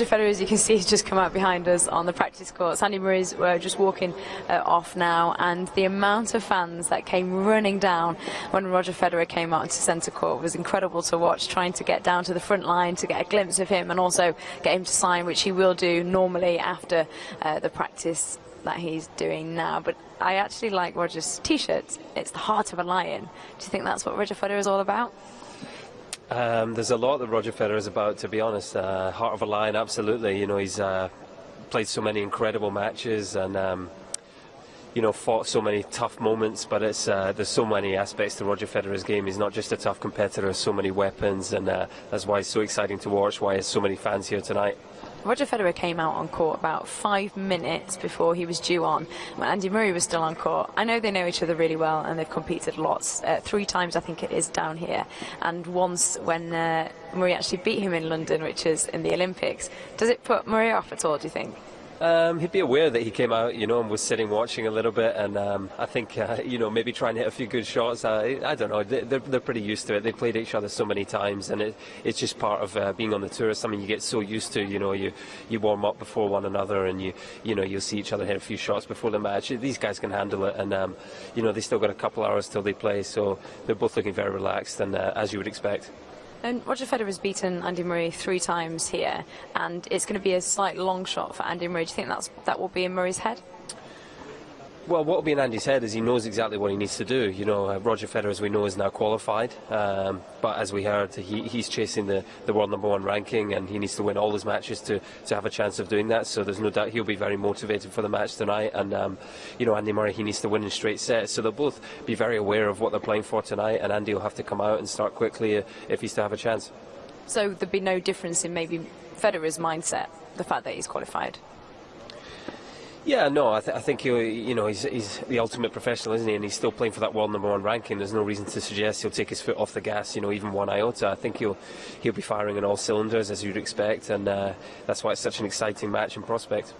Roger Federer, as you can see, has just come out behind us on the practice courts. Andy Murray's just walking off now, and the amount of fans that came running down when Roger Federer came out into centre court was incredible to watch, trying to get down to the front line to get a glimpse of him and also get him to sign, which he will do normally after the practice that he's doing now. But I actually like Roger's t-shirt. It's the heart of a lion. Do you think that's what Roger Federer is all about? There's a lot that Roger Federer is about, to be honest. Heart of a lion, absolutely. You know, he's played so many incredible matches and you know, fought so many tough moments. But it's there's so many aspects to Roger Federer's game. He's not just a tough competitor, so many weapons, and that's why it's so exciting to watch. Why there's so many fans here tonight. Roger Federer came out on court about 5 minutes before he was due on, when Andy Murray was still on court. I know they know each other really well and they've competed lots. 3 times I think it is down here, and once when Murray actually beat him in London, which is in the Olympics. Does it put Murray off at all, do you think? He'd be aware that he came out, you know, and was sitting watching a little bit, and I think, you know, maybe trying to hit a few good shots. I don't know, they're pretty used to it. They played each other so many times, and it's just part of being on the tour. It's something you get so used to. You know, you warm up before one another, and you know, you'll see each other hit a few shots before the match. These guys can handle it, and you know, they still got a couple hours till they play, so they're both looking very relaxed, and as you would expect. And Roger Federer has beaten Andy Murray 3 times here, and it's going to be a slight long shot for Andy Murray. Do you think that will be in Murray's head? Well, what will be in Andy's head is he knows exactly what he needs to do. You know, Roger Federer, as we know, is now qualified, but as we heard, he's chasing the world #1 ranking, and he needs to win all his matches to have a chance of doing that. So there's no doubt he'll be very motivated for the match tonight. And you know, Andy Murray, he needs to win in straight sets. So they'll both be very aware of what they're playing for tonight, and Andy will have to come out and start quickly if he's to have a chance. So there'd be no difference in maybe Federer's mindset, the fact that he's qualified? Yeah, no, I think you know, he's the ultimate professional, isn't he? And he's still playing for that world #1 ranking. There's no reason to suggest he'll take his foot off the gas, you know, even one iota. I think he'll be firing on all cylinders, as you'd expect, and that's why it's such an exciting match and prospect.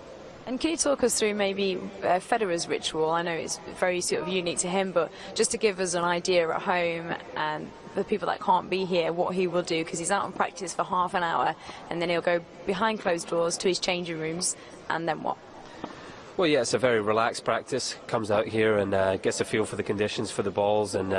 And can you talk us through maybe Federer's ritual? I know it's very sort of unique to him, but just to give us an idea at home and the people that can't be here, what he will do, because he's out on practice for half an hour, and then he'll go behind closed doors to his changing rooms, and then what? Well, yeah, it's a very relaxed practice. Comes out here and gets a feel for the conditions for the balls, and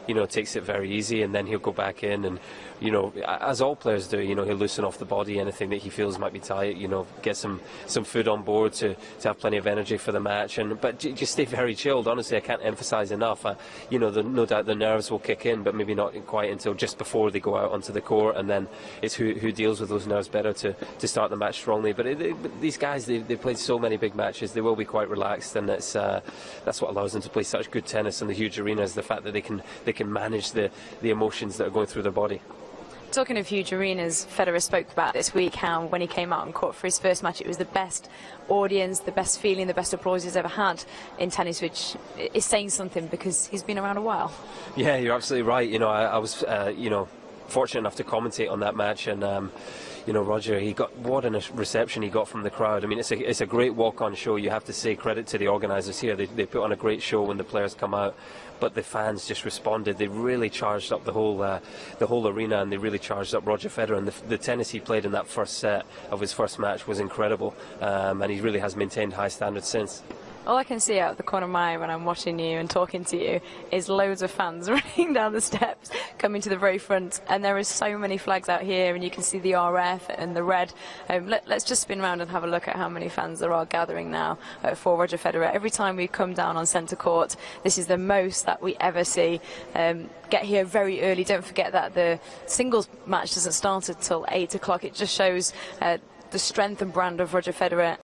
you know, takes it very easy. And then he'll go back in, and you know, as all players do, you know, he'll loosen off the body, anything that he feels might be tight. You know, get some food on board to have plenty of energy for the match. But just stay very chilled. Honestly, I can't emphasise enough. You know, no doubt the nerves will kick in, but maybe not quite until just before they go out onto the court. And then it's who deals with those nerves better to start the match strongly. But these guys, they've played so many big matches. They will be quite relaxed, and that's what allows them to play such good tennis in the huge arenas. The fact that they can manage the emotions that are going through their body. Talking of huge arenas, Federer spoke about this week how when he came out on court for his first match, it was the best audience, the best feeling, the best applause he's ever had in tennis, which is saying something because he's been around a while. Yeah, you're absolutely right. You know, I was you know, fortunate enough to commentate on that match, and you know, Roger, what a reception he got from the crowd. I mean, it's a great walk-on show. You have to say credit to the organisers here. They put on a great show when the players come out, but the fans just responded. They really charged up the whole arena, and they really charged up Roger Federer. And the tennis he played in that first set of his first match was incredible, and he really has maintained high standards since. All I can see out of the corner of my eye when I'm watching you and talking to you is loads of fans running down the steps, coming to the very front, and there are so many flags out here, and you can see the RF and the red. Let's just spin around and have a look at how many fans there are gathering now for Roger Federer. Every time we come down on centre court, this is the most that we ever see. Get here very early. Don't forget that the singles match doesn't start until 8 o'clock. It just shows the strength and brand of Roger Federer.